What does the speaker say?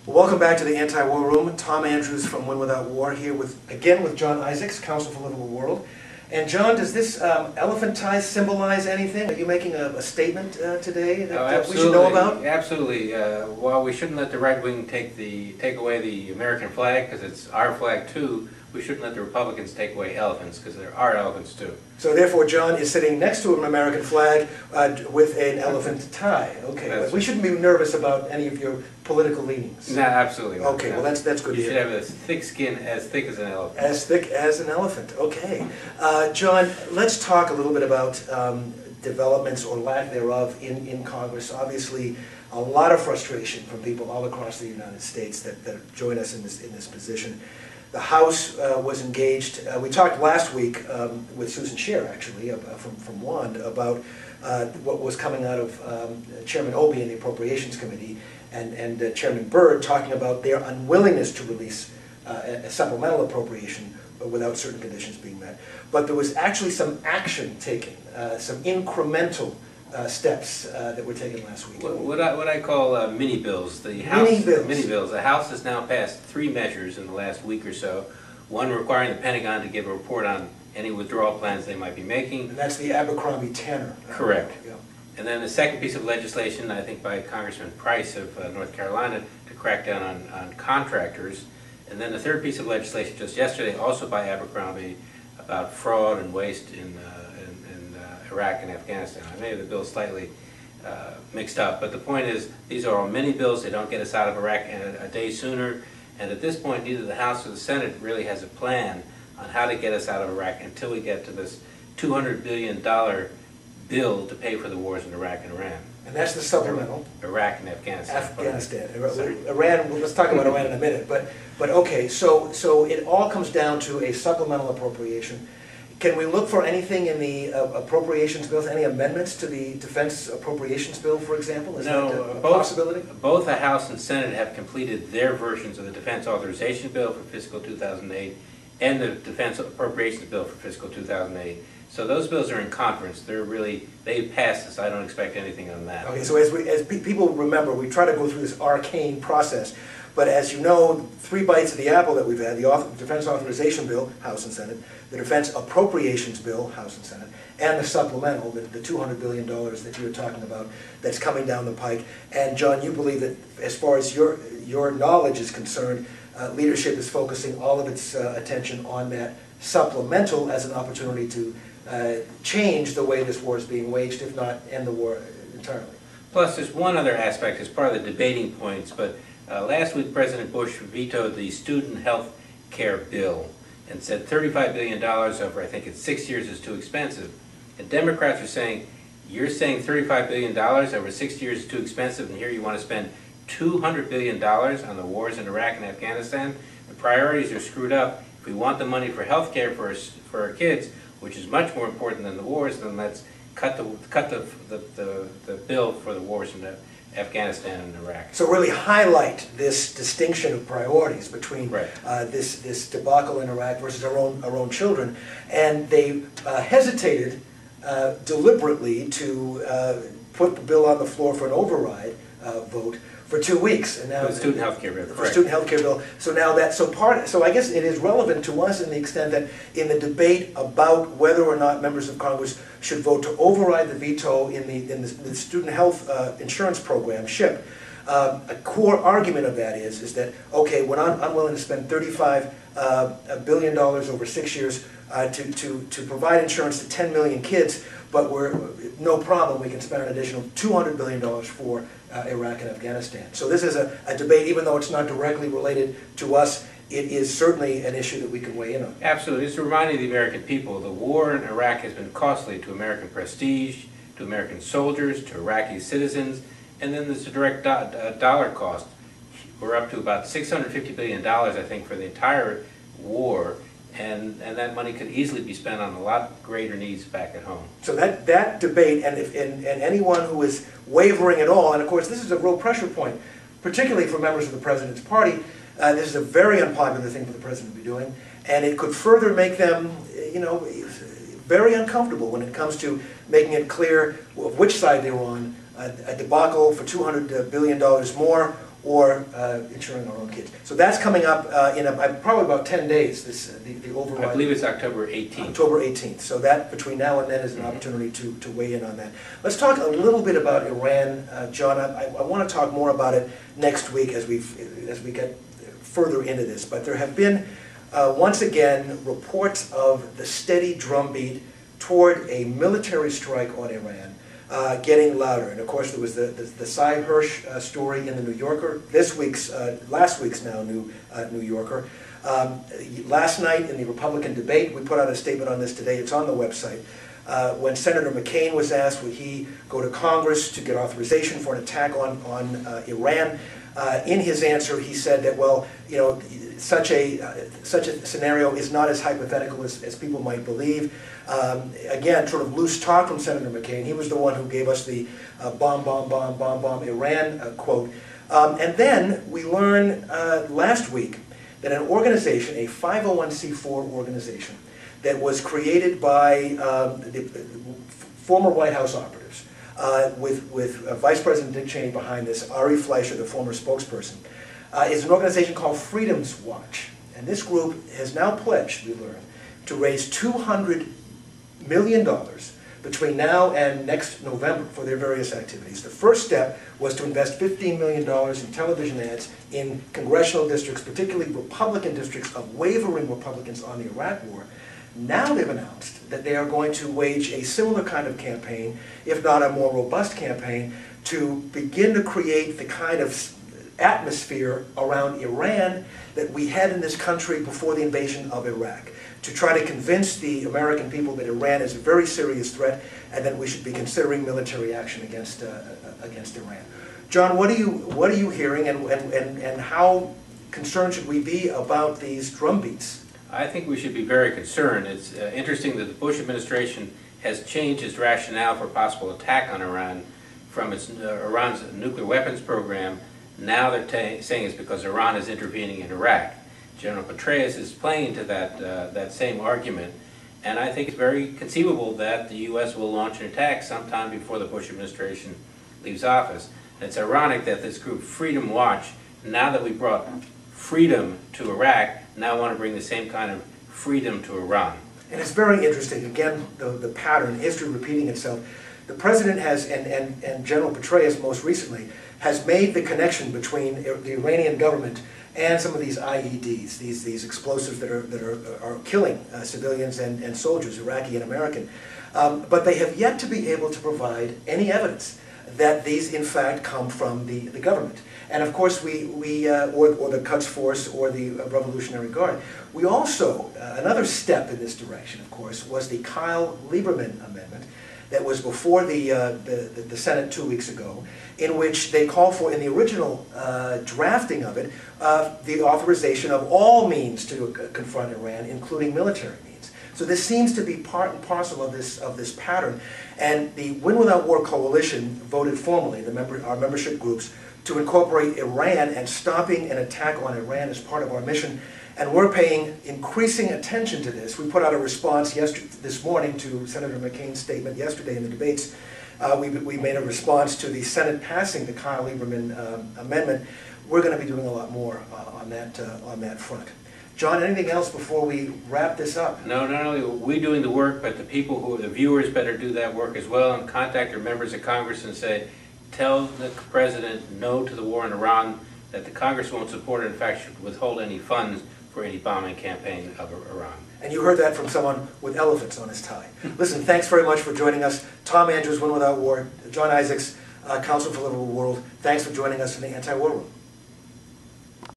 Well, welcome back to the Anti-War Room. Tom Andrews from Win Without War here again with John Isaacs, Council for Livable World. And John, does this elephant tie symbolize anything? Are you making a statement today that we should know about? Absolutely. While we shouldn't let the right wing take away the American flag, because it's our flag too, we shouldn't let the Republicans take away elephants, because there are elephants too. So therefore, John is sitting next to an American flag with an elephant tie. Okay, but we shouldn't be nervous about any of your political leanings. No, absolutely not. Okay, well that's good. You should have a thick skin as thick as an elephant. As thick as an elephant. Okay, John, let's talk a little bit about developments or lack thereof in Congress. Obviously, a lot of frustration from people all across the United States that join us in this position. The House was engaged. We talked last week with Susan Scheer, actually, from WAND, about what was coming out of Chairman Obey in the Appropriations Committee and Chairman Byrd talking about their unwillingness to release a supplemental appropriation without certain conditions being met. But there was actually some action taken, some incremental steps that were taken last week. What I call mini bills. Mini bills. The House has now passed 3 measures in the last week or so. One requiring the Pentagon to give a report on any withdrawal plans they might be making. And that's the Abercrombie-Tanner. Correct. Yeah. And then the second piece of legislation, I think by Congressman Price of North Carolina, to crack down on contractors. And then the third piece of legislation just yesterday, also by Abercrombie, about fraud and waste in Iraq and Afghanistan. I may have the bill slightly mixed up, but the point is these are all mini bills. They don't get us out of Iraq a day sooner. And at this point, neither the House or the Senate really has a plan on how to get us out of Iraq until we get to this $200 billion bill to pay for the wars in Iraq and Iran. And that's the supplemental. Iraq and Afghanistan. Iran, let's talk about Iran in a minute. But okay, so it all comes down to a supplemental appropriation. Can we look for anything in the appropriations bills, any amendments to the defense appropriations bill, for example? Is that a possibility? Both the House and Senate have completed their versions of the defense authorization bill for fiscal 2008 and the defense appropriations bill for fiscal 2008. So those bills are in conference. They've passed this. I don't expect anything on that. Okay, so as people remember, we try to go through this arcane process. But as you know, 3 bites of the apple that we've had, the Defense Authorization Bill, House and Senate, the Defense Appropriations Bill, House and Senate, and the supplemental, the $200 billion that you were talking about, that's coming down the pike. And John, you believe that as far as your knowledge is concerned, leadership is focusing all of its attention on that supplemental as an opportunity to change the way this war is being waged, if not end the war entirely. Plus, there's one other aspect as part of the debating points, but last week President Bush vetoed the student health care bill and said $35 billion over, I think it's 6 years, is too expensive. And Democrats are saying, you're saying $35 billion over 6 years is too expensive, and here you want to spend $200 billion on the wars in Iraq and Afghanistan? The priorities are screwed up. If we want the money for health care for our kids, which is much more important than the wars, then let's cut the bill for the wars in Afghanistan and Iraq. So really highlight this distinction of priorities between this debacle in Iraq versus our own children, and they hesitated deliberately to put the bill on the floor for an override vote for 2 weeks, and now the student health care bill. For student health care bill. So now that so I guess it is relevant to us in the extent that in the debate about whether or not members of Congress should vote to override the veto in the student health insurance program (SHIP), a core argument of that is that okay, we're not unwilling to spend $35 billion over 6 years to provide insurance to 10 million kids, but we're no problem. We can spend an additional $200 billion for Iraq and Afghanistan. So this is a debate, even though it's not directly related to us, it is certainly an issue that we can weigh in on. Absolutely. It's reminding the American people the war in Iraq has been costly to American prestige, to American soldiers, to Iraqi citizens, and then there's a direct dollar cost. We're up to about $650 billion, I think, for the entire war. And that money could easily be spent on a lot greater needs back at home. So that debate, and anyone who is wavering at all, and of course this is a real pressure point, particularly for members of the President's party, this is a very unpopular thing for the President to be doing, and it could further make them, very uncomfortable when it comes to making it clear which side they're on, a debacle for $200 billion more, or ensuring our own kids. So that's coming up in probably about 10 days, the override. I believe it's October 18th. October 18th. So that, between now and then, is an opportunity to weigh in on that. Let's talk a little bit about Iran, John. I want to talk more about it next week as we get further into this. But there have been, once again, reports of the steady drumbeat toward a military strike on Iran getting louder. And of course there was the Cy Hirsch story in the New Yorker, last week's now New Yorker. Last night in the Republican debate, we put out a statement on this today, it's on the website, when Senator McCain was asked would he go to Congress to get authorization for an attack on Iran. In his answer he said that, well, you know, such a scenario is not as hypothetical as people might believe. Again, sort of loose talk from Senator McCain. He was the one who gave us the bomb, bomb, bomb, bomb, bomb Iran quote. And then we learned last week that an organization, a 501c4 organization, that was created by the former White House operatives, with Vice President Dick Cheney behind this, Ari Fleischer, the former spokesperson, is an organization called Freedom's Watch. And this group has now pledged, we learned, to raise $200 million between now and next November for their various activities. The first step was to invest $15 million in television ads in congressional districts, particularly Republican districts of wavering Republicans on the Iraq War. Now they've announced that they are going to wage a similar kind of campaign, if not a more robust campaign, to begin to create the kind of atmosphere around Iran that we had in this country before the invasion of Iraq, to try to convince the American people that Iran is a very serious threat and that we should be considering military action against Iran. John, what are you hearing, and how concerned should we be about these drumbeats? I think we should be very concerned. It's interesting that the Bush administration has changed its rationale for possible attack on Iran from Iran's nuclear weapons program. Now they're saying it's because Iran is intervening in Iraq. General Petraeus is playing to that same argument, and I think it's very conceivable that the U.S. will launch an attack sometime before the Bush administration leaves office. And it's ironic that this group, Freedom Watch, now that we brought freedom to Iraq, now want to bring the same kind of freedom to Iran. And it's very interesting, again, the pattern, history repeating itself. The President has, and General Petraeus most recently, has made the connection between the Iranian government and some of these IEDs, these explosives that are killing civilians and soldiers, Iraqi and American. But they have yet to be able to provide any evidence that these in fact come from the government. And of course or the Quds Force or the Revolutionary Guard. We also, another step in this direction, of course, was the Kyle Lieberman amendment that was before the Senate 2 weeks ago, in which they called for, in the original drafting of it, the authorization of all means to confront Iran, including military means. So this seems to be part and parcel of this pattern. And the Win Without War Coalition voted formally, our membership groups, to incorporate Iran and stopping an attack on Iran as part of our mission. And we're paying increasing attention to this. We put out a response this morning to Senator McCain's statement yesterday in the debates. We made a response to the Senate passing the Kyle Lieberman amendment. We're going to be doing a lot more on that front. John, anything else before we wrap this up? No, not only are we doing the work, but the viewers better do that work as well, and contact your members of Congress and say, tell the President no to the war in Iran, that the Congress won't support it, in fact should withhold any funds for any bombing campaign of Iran. And you heard that from someone with elephants on his tie. Listen, thanks very much for joining us. Tom Andrews, Win Without War, John Isaacs, Council for Livable World, thanks for joining us in the Anti-War Room.